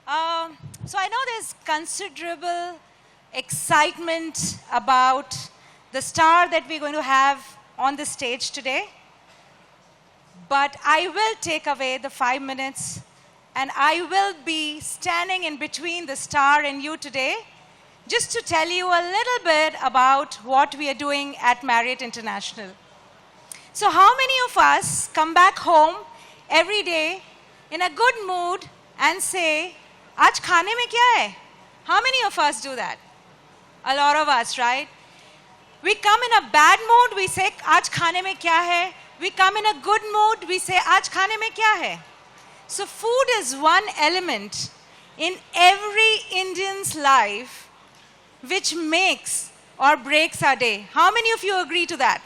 So I know there's considerable excitement about the star that we're going to have on the stage today. But I will take away the 5 minutes and I will be standing in between the star and you today just to tell you a little bit about what we are doing at Marriott International. So how many of us come back home every day in a good mood and say, "Aaj khane mein kya hai?" How many of us do that? A lot of us, right? We come in a bad mood, we say, "Aaj khane mein kya hai?" We come in a good mood, we say, "Aaj khane mein kya hai?" So food is one element in every Indian's life which makes or breaks our day. How many of you agree to that?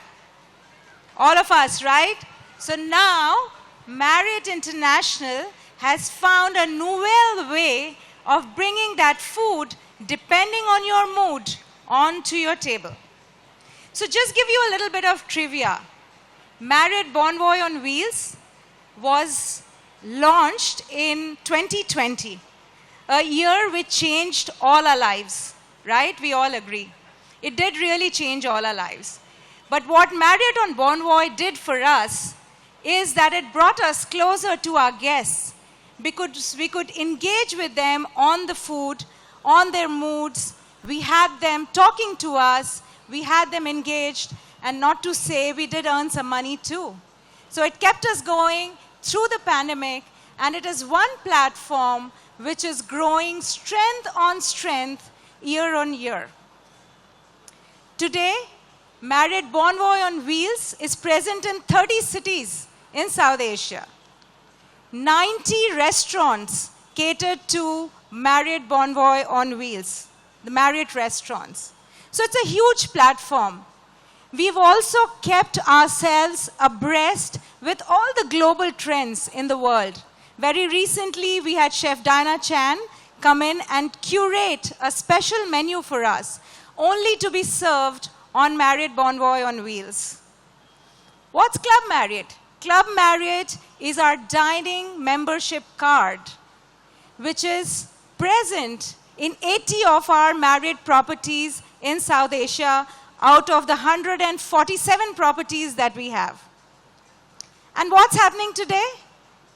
All of us, right? So now, Marriott International has found a novel way of bringing that food, depending on your mood, onto your table. So just give you a little bit of trivia. Marriott Bonvoy on Wheels was launched in 2020, a year which changed all our lives, right? We all agree. It did really change all our lives. But what Marriott on Bonvoy did for us is that it brought us closer to our guests because we could engage with them on the food, on their moods. We had them talking to us, we had them engaged, and not to say we did earn some money too. So it kept us going through the pandemic, and it is one platform which is growing strength on strength year on year. Today, Marriott Bonvoy on Wheels is present in 30 cities in South Asia. 90 restaurants catered to Marriott Bonvoy on Wheels, the Marriott restaurants. So it's a huge platform. We've also kept ourselves abreast with all the global trends in the world. Very recently, we had Chef Diana Chan come in and curate a special menu for us, only to be served on Marriott Bonvoy on Wheels. What's Club Marriott? Club Marriott is our dining membership card, which is present in 80 of our Marriott properties in South Asia, out of the 147 properties that we have. And what's happening today?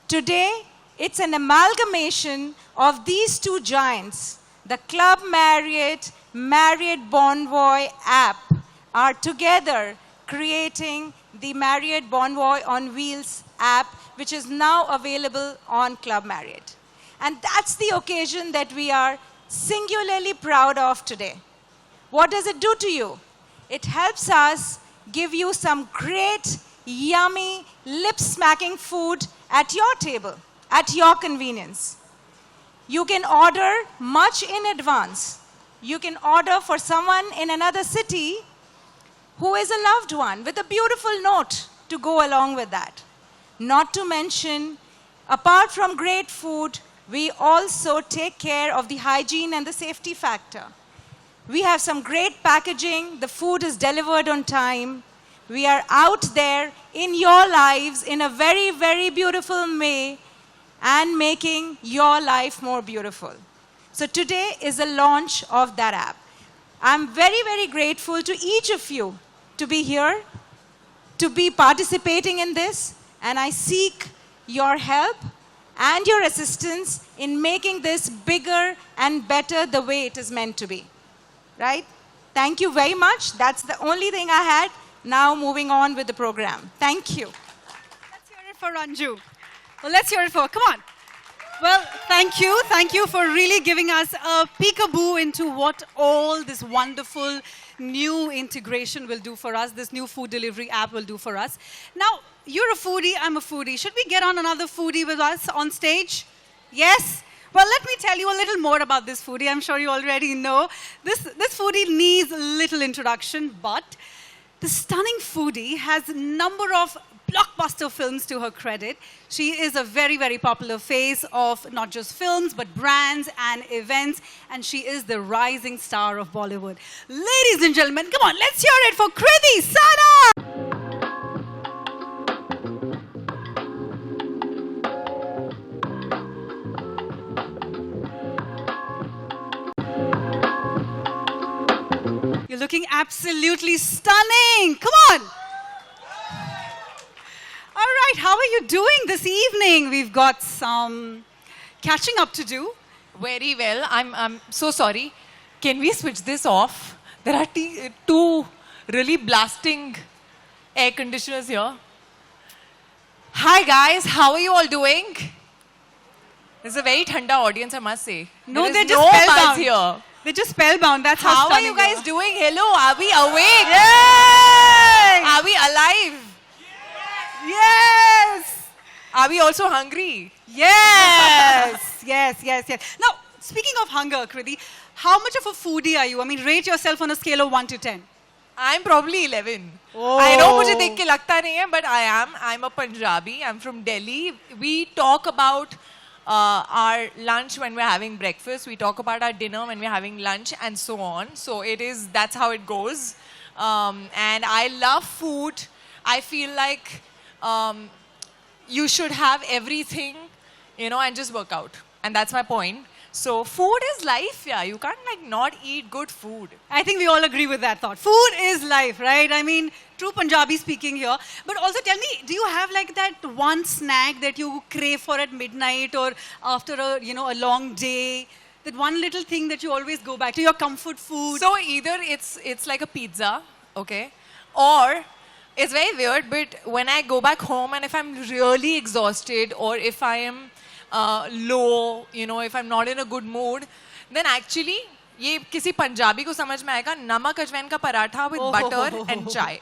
Today, it's an amalgamation of these two giants. The Club Marriott, Marriott Bonvoy app are together creating the Marriott Bonvoy on Wheels app, which is now available on Club Marriott. And that's the occasion that we are singularly proud of today. What does it do to you? It helps us give you some great, yummy, lip-smacking food at your table, at your convenience. You can order much in advance. You can order for someone in another city who is a loved one with a beautiful note to go along with that. Not to mention, apart from great food, we also take care of the hygiene and the safety factor. We have some great packaging. The food is delivered on time. We are out there in your lives in a very, very beautiful way and making your life more beautiful. So today is the launch of that app. I'm very, very grateful to each of you to be here, to be participating in this, and I seek your help and your assistance in making this bigger and better the way it is meant to be. Right? Thank you very much. That's the only thing I had. Now moving on with the program. Thank you. Let's hear it for Ranju. Well, let's hear it for, come on. Well, thank you. Thank you for really giving us a peekaboo into what all this wonderful new integration will do for us, this new food delivery app will do for us. Now, you're a foodie, I'm a foodie. Should we get on another foodie with us on stage? Yes? Well, let me tell you a little more about this foodie. I'm sure you already know. This foodie needs little introduction, but the stunning foodie has a number of blockbuster films to her credit. She is a very, very popular face of not just films, but brands and events, and she is the rising star of Bollywood. Ladies and gentlemen, come on, let's hear it for Kriti, Sanon! You're looking absolutely stunning. Come on. All right, how are you doing this evening? We've got some catching up to do. Very well. I'm so sorry. Can we switch this off? There are two really blasting air conditioners here. Hi guys, how are you all doing? It's a very thanda audience, I must say. No, There is they're just no buzz spellbound. here. They're just spellbound. That's how How are stunning you guys they doing? Hello, are we awake? Yay! Are we alive? Yes! Are we also hungry? Yes! Yes. Now, speaking of hunger, Kriti, how much of a foodie are you? I mean, rate yourself on a scale of 1 to 10. I'm probably 11. Oh. I know मुझे देख के लगता नहीं है, but I am. I'm a Punjabi. I'm from Delhi. We talk about our lunch when we're having breakfast. We talk about our dinner when we're having lunch, and so on. So that's how it goes. And I love food. I feel like you should have everything, and just work out. And that's my point. So food is life, yeah. You can't not eat good food. I think we all agree with that thought. Food is life, right? I mean, true Punjabi speaking here. But also tell me, do you have that one snack that you crave for at midnight or after a long day? That one little thing that you always go back to, your comfort food? So either it's like a pizza, okay? Or it's very weird, but when I go back home and if I'm really exhausted or if I am low, if I'm not in a good mood, then actually ये किसी पंजाबी को समझ में आएगा नमक अजवाइन का paratha with butter and chai.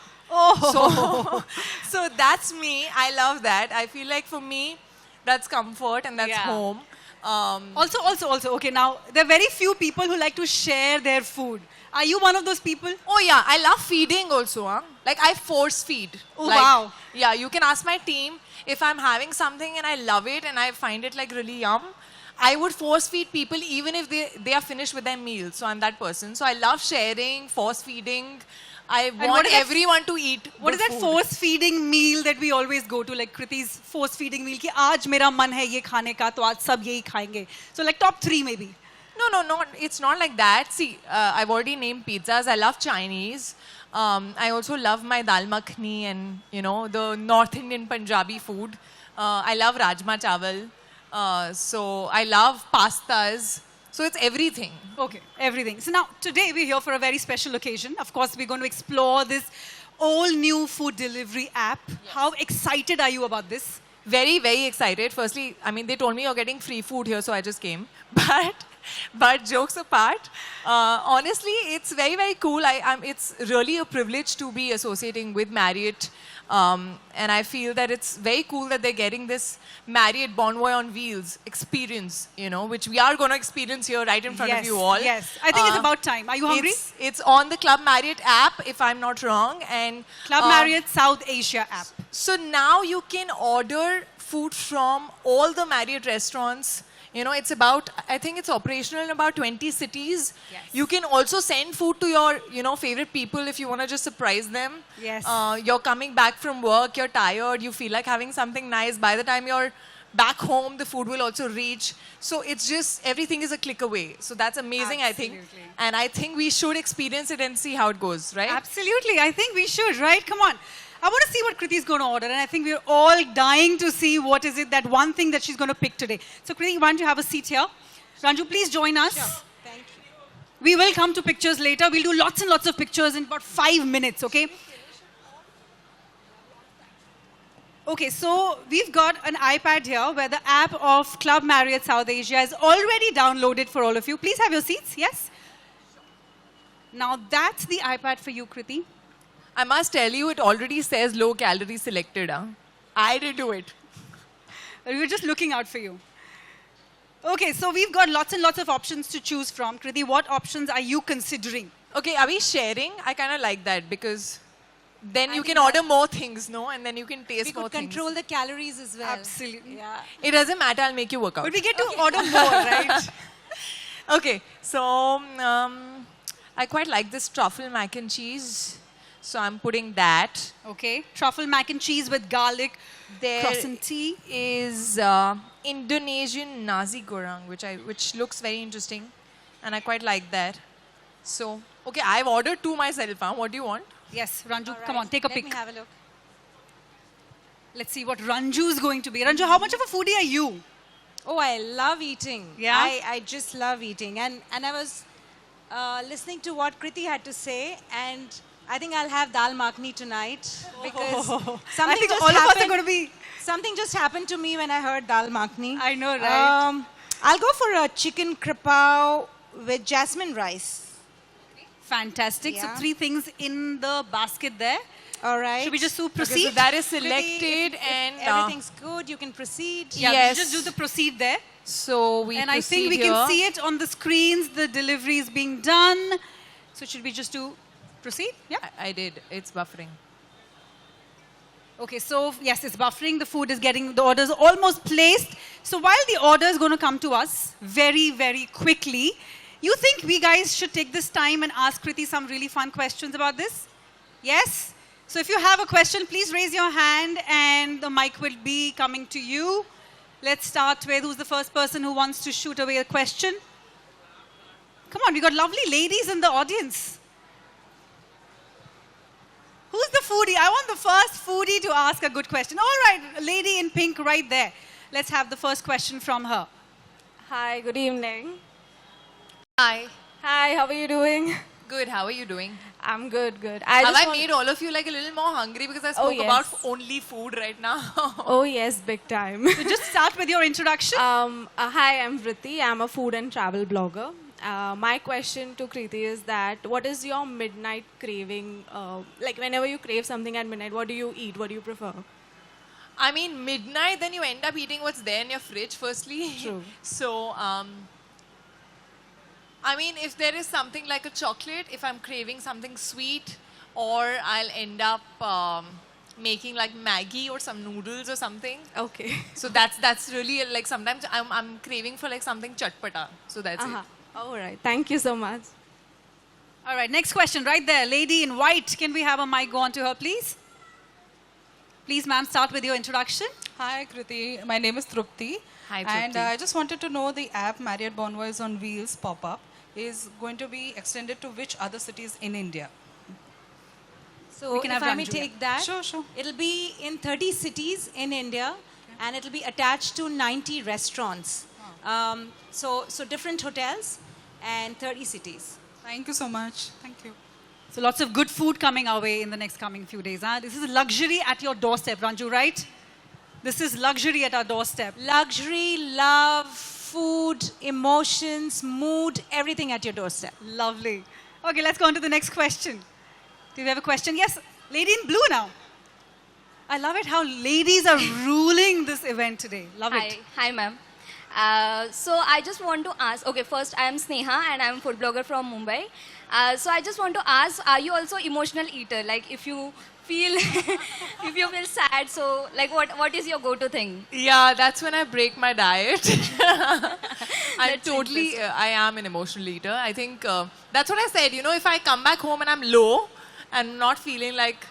So that's me. I love that. I feel like for me, that's comfort and that's home. Also, okay, now, there are very few people who like to share their food. Are you one of those people? Oh yeah, I love feeding also. Huh? Like I force feed. Oh wow. Yeah, you can ask my team if I'm having something and I love it and I find it really yum. I would force feed people even if they are finished with their meal. So I'm that person. So I love sharing, force feeding. I want everyone to eat. What is that force feeding meal that we always go to, like Kriti's force feeding meal? कि आज मेरा मन है ये खाने का तो आज सब यही खाएंगे. So like top 3 maybe. No, it's not like that. See, I've already named pizzas. I love Chinese. I also love my dal makhni and, the North Indian Punjabi food. I love rajma chawal. So I love pastas. So it's everything. Okay, everything. So now, today we're here for a very special occasion. Of course, we're going to explore this all-new food delivery app. Yes. How excited are you about this? Very, very excited. Firstly, they told me you're getting free food here, so I just came. But jokes apart, honestly, it's very, very cool. It's really a privilege to be associating with Marriott. And I feel that it's very cool that they're getting this Marriott Bonvoy on Wheels experience, which we are going to experience here right in front of you all. Yes, I think it's about time. Are you hungry? It's on the Club Marriott app, if I'm not wrong. And Club Marriott South Asia app. So now you can order food from all the Marriott restaurants. It's about, I think it's operational in about 20 cities. Yes. You can also send food to your, favorite people if you want to just surprise them. Yes. You're coming back from work, you're tired, you feel like having something nice. By the time you're back home, the food will also reach. So it's just, everything is a click away. So that's amazing, Absolutely. I think. And I think we should experience it and see how it goes, right? Absolutely. I think we should, right? Come on. I want to see what Kriti is going to order, and I think we're all dying to see what is it, that one thing that she's going to pick today. So Kriti, why don't you have a seat here? Ranju, please join us. Sure. Thank you. We will come to pictures later. We'll do lots and lots of pictures in about 5 minutes, okay? Okay, so we've got an iPad here where the app of Club Marriott South Asia is already downloaded for all of you. Please have your seats, yes? Now that's the iPad for you, Kriti. I must tell you, it already says low calorie selected. Huh? I did do it. We were just looking out for you. Okay, so we've got lots and lots of options to choose from. Kriti, what options are you considering? Okay, are we sharing? I kind of like that because then you can order more things, no? And then you can taste more things. We could control the calories as well. Absolutely. Yeah. It doesn't matter, I'll make you work out. But we get to order more, right? Okay, so I quite like this truffle mac and cheese. So I'm putting that. Okay, truffle mac and cheese with garlic, croissant tea. Is Indonesian nasi goreng, which looks very interesting, and I quite like that. So Okay, I've ordered two myself. Huh? What do you want? Yes, Ranju, All right, come on, take a let pic. me have a look. Let's see what Ranju is going to be. Ranju, how much of a foodie are you? Oh, I love eating. Yeah? I just love eating. And I was listening to what Kriti had to say, and I think I'll have dal makhni tonight because something I think just all of us are happened. going to be... Something just happened to me when I heard dal makhni. I know, right? I'll go for a chicken kripao with jasmine rice. Fantastic. Yeah. So 3 things in the basket there. All right. Should we just Okay, proceed? so that is Kriti, selected if and everything's good, you can proceed. Yeah, Yes. we'll just do the proceed there. so we And I think proceed we here. can see it on the screens. The delivery is being done. So should we just do proceed? Yeah. I did. It's buffering. Okay, so yes, it's buffering. The food is getting, the order's almost placed. So while the order is going to come to us very, very quickly, you think we guys should take this time and ask Kriti some really fun questions about this? Yes? So if you have a question, please raise your hand and the mic will be coming to you. Let's start with who's the first person who wants to shoot away a question? Come on, we got lovely ladies in the audience. Who's the foodie? I want the first foodie to ask a good question. All right, lady in pink right there. Let's have the first question from her. Hi, good evening. Hi. Hi, how are you doing? Good. How are you doing? I'm good, good. Have I made all of you like a little more hungry because I spoke yes. about only food right now? Oh yes, big time. So just start with your introduction. Hi, I'm Kriti. I'm a food and travel blogger. My question to Kriti is that what is your midnight craving? Like whenever you crave something at midnight, what do you eat? What do you prefer? I mean, midnight, then you end up eating what's there in your fridge, firstly. True. So, I mean, if there is something like a chocolate, if I'm craving something sweet, or I'll end up making like Maggi or some noodles or something. Okay. So that's really like sometimes I'm craving for like something chatpata. So that's it. All right. Thank you so much. All right, next question right there. Lady in white, can we have a mic go on to her, please? Please, ma'am, start with your introduction. Hi, Kriti. My name is Trupti. Hi, And Trupti. I just wanted to know the app Marriott Bonvoys on Wheels pop-up is going to be extended to which other cities in India? So We can if have I may Ranju, take that, Sure, sure. it'll be in 30 cities in India, and it'll be attached to 90 restaurants. So different hotels and 30 cities. Thank you so much. Thank you. So lots of good food coming our way in the next coming few days. Huh? This is luxury at your doorstep, Ranju, right? This is luxury at our doorstep. Luxury, love, food, emotions, mood, everything at your doorstep. Lovely. Okay, let's go on to the next question. Do we have a question? Yes, lady in blue now. I love it how ladies are ruling this event today. Love it. Hi, ma'am. So I just want to ask, okay, first I am Sneha and I am food blogger from Mumbai. So I just want to ask, are you also emotional eater? Like if you feel, if you feel sad, so like what is your go-to thing? Yeah, that's when I break my diet. I'm That's totally, I am an emotional eater. I think that's what I said. You know, if I come back home and I'm low and not feeling like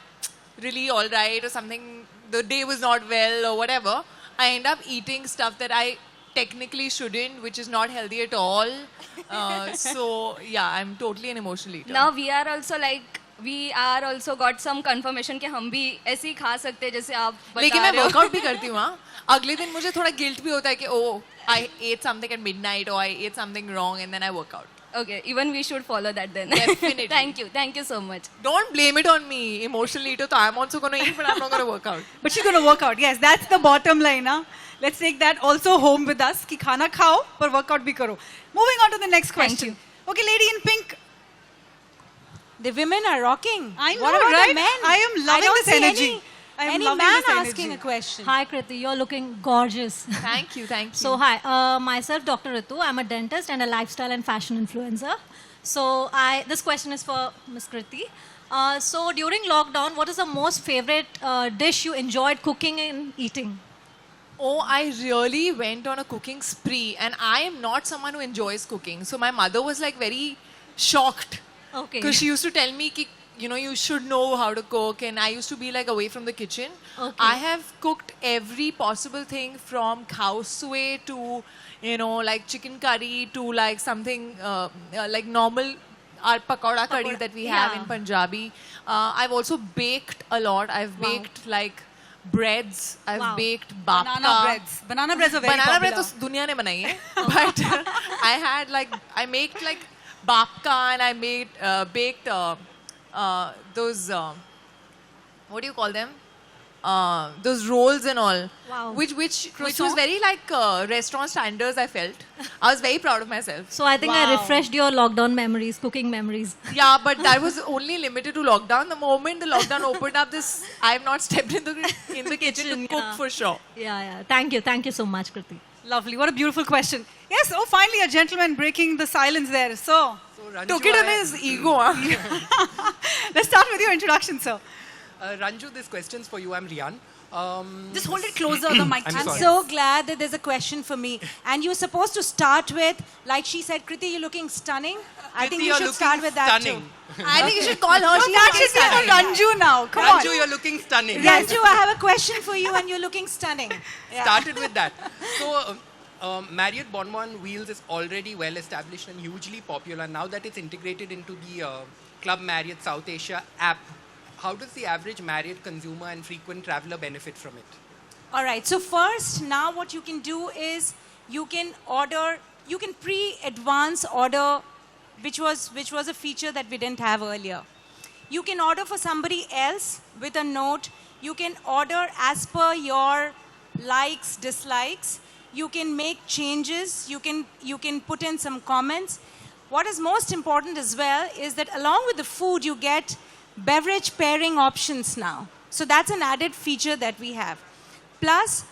really all right or something, the day was not well or whatever, I end up eating stuff that I technically shouldn't, which is not healthy at all. So yeah, I'm totally an emotional eater. Now we are also got some confirmation कि हम भी ऐसे ही खा सकते हैं जैसे आप बता लेकिन मैं रहे हो. वर्कआउट भी करती हूँ हाँ. अगले दिन मुझे थोड़ा गिल्ट भी होता है कि oh, I ate something at midnight or I ate something wrong and then I work out. Okay, even we should follow that then. Definitely. Thank you so much. Don't blame it on me. Emotional eater, so I'm also going to eat, but I'm not going to work out. But she's going to work out. Yes, that's the bottom line. Huh? Let's take that also home with us. Ki khana khao, par workout bhi karo. Moving on to the next question. you. Okay, lady in pink. The women are rocking. I know, what about right? the men? I am loving don't this see energy. I am Any loving man this energy. asking a question. Hi Kriti, you're looking gorgeous. Thank you, thank you. So hi, myself Dr. Ritu. I'm a dentist and a lifestyle and fashion influencer. So this question is for Ms. Kriti. So during lockdown, what is the most favorite dish you enjoyed cooking and eating? Oh, I really went on a cooking spree and I am not someone who enjoys cooking. So my mother was like very shocked. Okay. Because she used to tell me, ki, you know, you should know how to cook. And I used to be like away from the kitchen. Okay. I have cooked every possible thing from khao suey to, you know, like chicken curry to like something like normal. our pakoda curry that we have Yeah. in Punjabi. I've also baked a lot. I've baked like breads. I've Wow. baked babka. Banana breads. Banana breads are very Banana bread popular. to दुनिया ने बनाई है. But I had like, I made like babka and I made baked those, what do you call them? Those rolls and all. Wow. Which was Croissant? very like restaurant standards, I felt. I was very proud of myself. So I think I Wow. refreshed your lockdown memories, cooking memories. Yeah, but that was only limited to lockdown. The moment the lockdown opened up, I have not stepped in the kitchen to cook yeah. for sure. Yeah. Thank you so much, Kriti. Lovely. What a beautiful question. Yes. Oh, finally a gentleman breaking the silence there. So, So Took it on his ego. Huh? let's start with your introduction, sir. Ranju, this question's for you. I'm Rian. Just hold it closer, the mic. I'm I'm sorry. so glad that there's a question for me. And you're supposed to start with, like she said, Kriti, you're looking stunning. I think Kriti, you you're should looking start with that stunning. too. I think you should call her. No, She's that looking should be for stunning. Ranju now. Come Ranju, on. you're looking stunning. Ranju, I have a question for you and you're looking stunning. Yeah. Started with that. So, Marriott Bonvoy on Wheels is already well established and hugely popular. Now that it's integrated into the Club Marriott South Asia app, how does the average Marriott consumer and frequent traveler benefit from it? All right. So first, now what you can do is you can pre-advance order, which was a feature that we didn't have earlier. You can order for somebody else with a note. You can order as per your likes, dislikes. You can make changes. You can put in some comments. What is most important as well is that along with the food, you get beverage pairing options now. So that's an added feature that we have. Plus,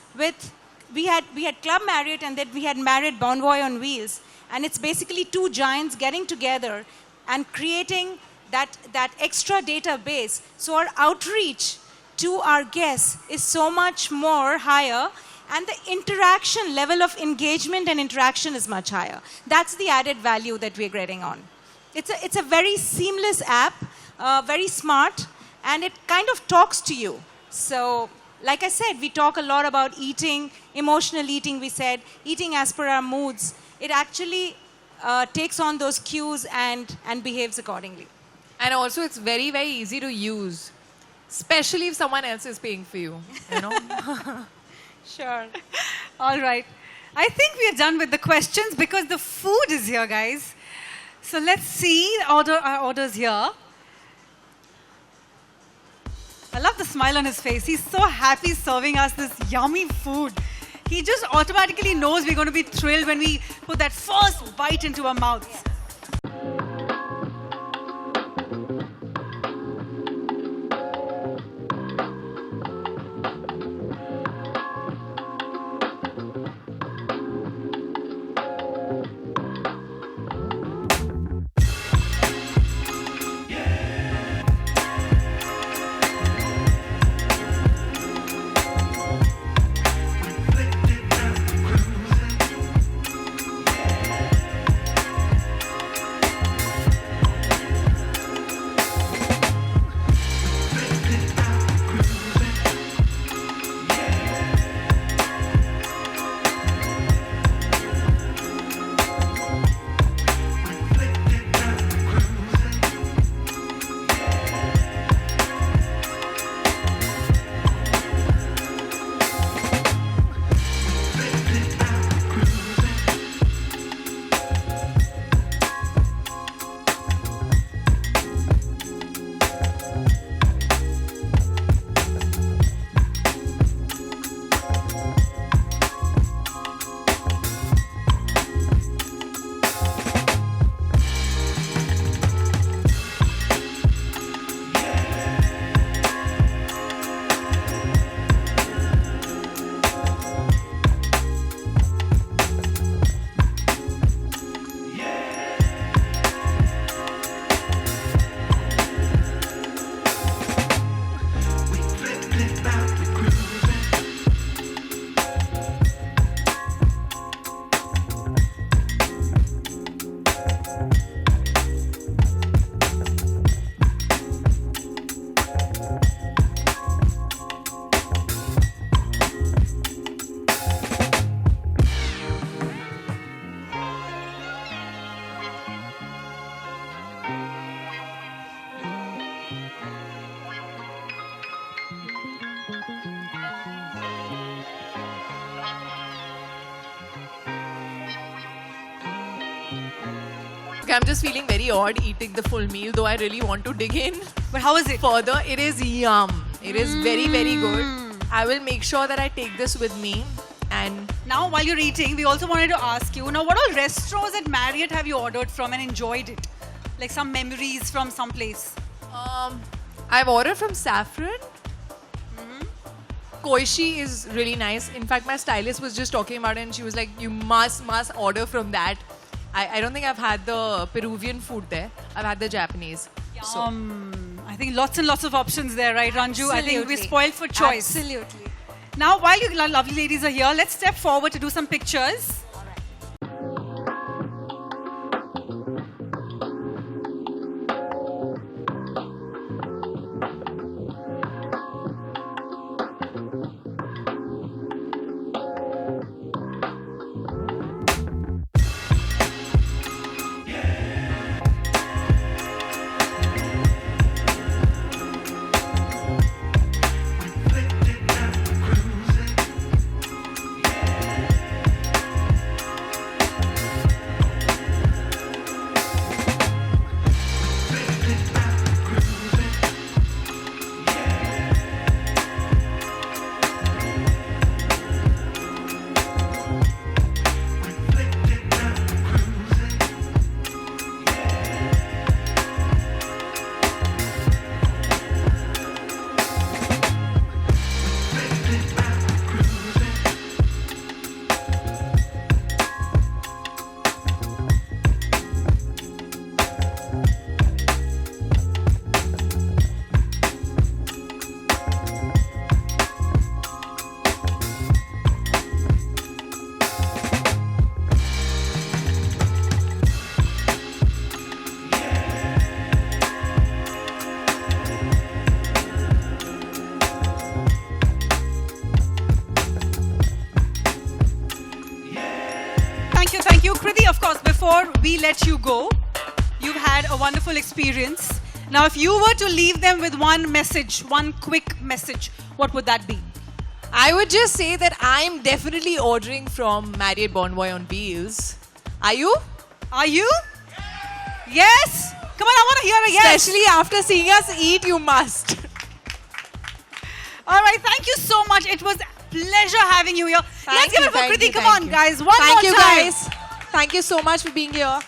we had Club Marriott and then we had Marriott Bonvoy on Wheels. And it's basically two giants getting together and creating that extra database. So our outreach to our guests is so much more higher. And the interaction level of engagement and interaction is much higher. That's the added value that we're getting on. It's a very seamless app, very smart, and it kind of talks to you. So, like I said, we talk a lot about eating, emotional eating, we said, eating as per our moods. It actually takes on those cues and behaves accordingly. And also, it's very, very easy to use, especially if someone else is paying for you. You know. Sure. All right. I think we are done with the questions because the food is here, guys. So let's see our orders here. I love the smile on his face. He's so happy serving us this yummy food. He just automatically knows we're going to be thrilled when we put that first bite into our mouths. Okay, I'm just feeling very odd eating the full meal, though I really want to dig in But how is it? further. It is yum. It is very, very good. I will make sure that I take this with me. And Now, while you're eating, we also wanted to ask you, now what all restaurants at Marriott have you ordered from and enjoyed it? Like some memories from some place. I've ordered from Saffron. Koishi is really nice. In fact, my stylist was just talking about it and she was like, you must order from that. I don't think I've had the Peruvian food there. I've had the Japanese. So, I think lots and lots of options there, right, Ranju? I think we're Absolutely. spoiled for choice. Absolutely. Now, while you lovely ladies are here, let's step forward to do some pictures. Thank you. Kriti, of course, before we let you go, you've had a wonderful experience. Now, if you were to leave them with one message, one quick message, what would that be? I would just say that I'm definitely ordering from Marriott Bonvoy on Wheels. Are you? Are you? Yes? Come on, I want to hear a yes. Especially after seeing us eat, you must. All right, thank you so much. It was a pleasure having you here. Let's give it for Kriti. Come on, guys. One more time. Thank you, guys. Thank you so much for being here.